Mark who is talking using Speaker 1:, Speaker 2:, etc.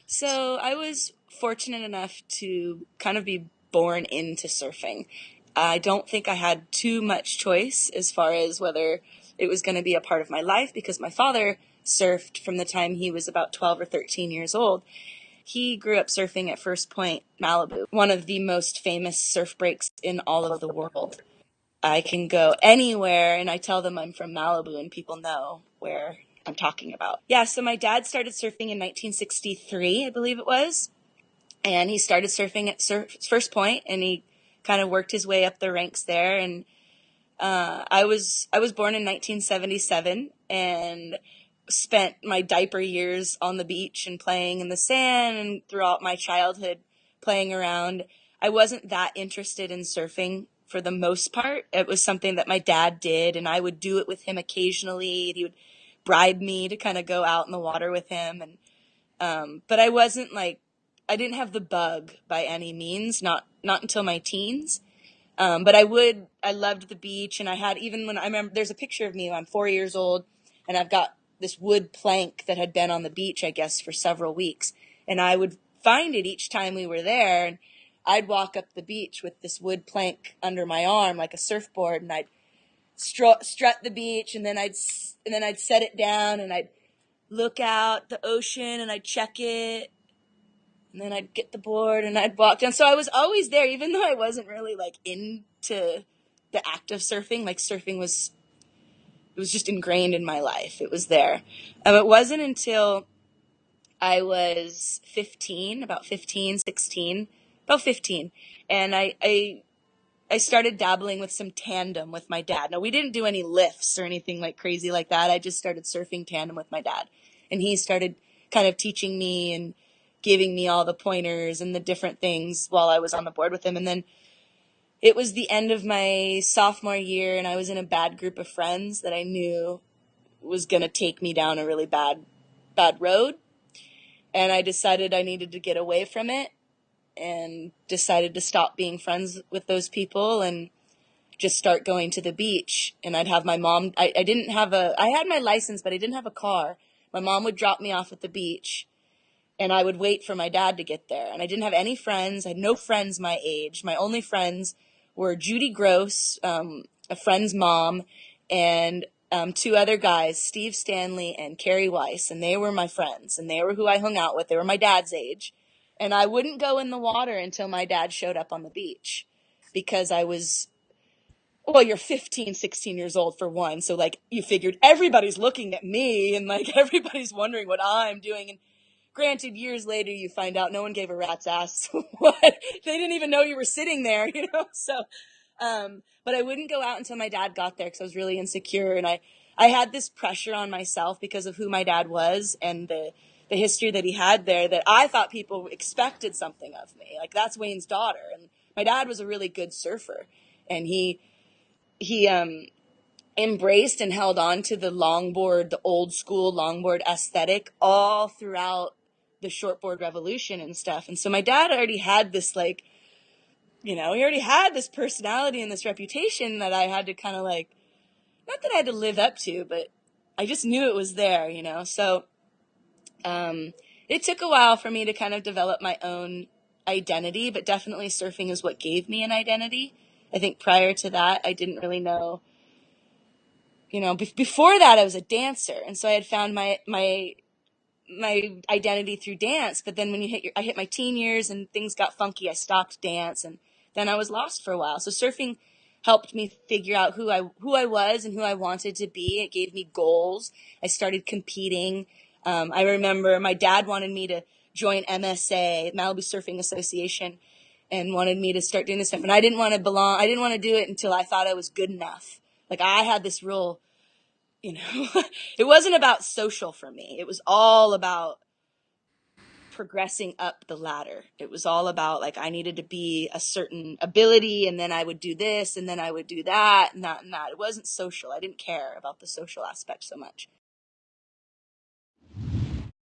Speaker 1: So I was fortunate enough to kind of be born into surfing. I don't think I had too much choice as far as whether it was going to be a part of my life because my father surfed from the time he was about 12 or 13 years old. He grew up surfing at First Point, Malibu, one of the most famous surf breaks in all of the world. I can go anywhere and I tell them I'm from Malibu and people know where I'm talking about. Yeah, so my dad started surfing in 1963, I believe it was. And he started surfing at First Point and he kind of worked his way up the ranks there. And I was born in 1977 and spent my diaper years on the beach and playing in the sand and throughout my childhood playing around. I wasn't that interested in surfing for the most part. It was something that my dad did and I would do it with him occasionally. He would bribe me to kind of go out in the water with him and but I wasn't like I didn't have the bug by any means, not until my teens. But I loved the beach and I had, even when I remember, there's a picture of me when I'm 4 years old and I've got this wood plank that had been on the beach, I guess, for several weeks. And I would find it each time we were there and I'd walk up the beach with this wood plank under my arm like a surfboard and I'd strut the beach and then I'd set it down and I'd look out the ocean and I'd check it and then I'd get the board and I'd walk down. So I was always there, even though I wasn't really like into the act of surfing. Like surfing was, it was just ingrained in my life. It was there. It wasn't until I was 15, about 15, 16, about 15. And I started dabbling with some tandem with my dad. Now, we didn't do any lifts or anything like crazy like that. I just started surfing tandem with my dad. And he started kind of teaching me and giving me all the pointers and the different things while I was on the board with him. And then it was the end of my sophomore year, and I was in a bad group of friends that I knew was going to take me down a really bad road. And I decided I needed to get away from it and decided to stop being friends with those people and just start going to the beach. And I'd have my mom, I didn't have I had my license, but I didn't have a car. My mom would drop me off at the beach and I would wait for my dad to get there. And I didn't have any friends. I had no friends my age. My only friends were Judy Gross, a friend's mom, and two other guys, Steve Stanley and Carrie Weiss. And they were my friends and they were who I hung out with. They were my dad's age. And I wouldn't go in the water until my dad showed up on the beach because I was, well, you're 15, 16 years old for one. So like you figured everybody's looking at me and like everybody's wondering what I'm doing. And granted, years later, you find out no one gave a rat's ass what. They didn't even know you were sitting there, you know? So, but I wouldn't go out until my dad got there because I was really insecure. And I had this pressure on myself because of who my dad was and the history that he had there that I thought people expected something of me. Like, that's Wayne's daughter. And my dad was a really good surfer. And he embraced and held on to the longboard, the old school longboard aesthetic all throughout the shortboard revolution and stuff. And so my dad already had this like, he already had this personality and this reputation that I had to kind of like, not that I had to live up to, but I just knew it was there. So it took a while for me to kind of develop my own identity, but definitely surfing is what gave me an identity. I think prior to that, I didn't really know. Before that, I was a dancer, and so I had found my identity through dance. But then when I hit my teen years and things got funky, I stopped dance, and then I was lost for a while. So surfing helped me figure out who I was and who I wanted to be. It gave me goals. I started competing. I remember my dad wanted me to join MSA, Malibu Surfing Association, and wanted me to start doing this stuff. And I didn't want to belong. I didn't want to do it until I thought I was good enough. Like I had this real, it wasn't about social for me. It was all about progressing up the ladder. It was all about like I needed to be a certain ability and then I would do this and then I would do that and that and that. It wasn't social. I didn't care about the social aspect so much.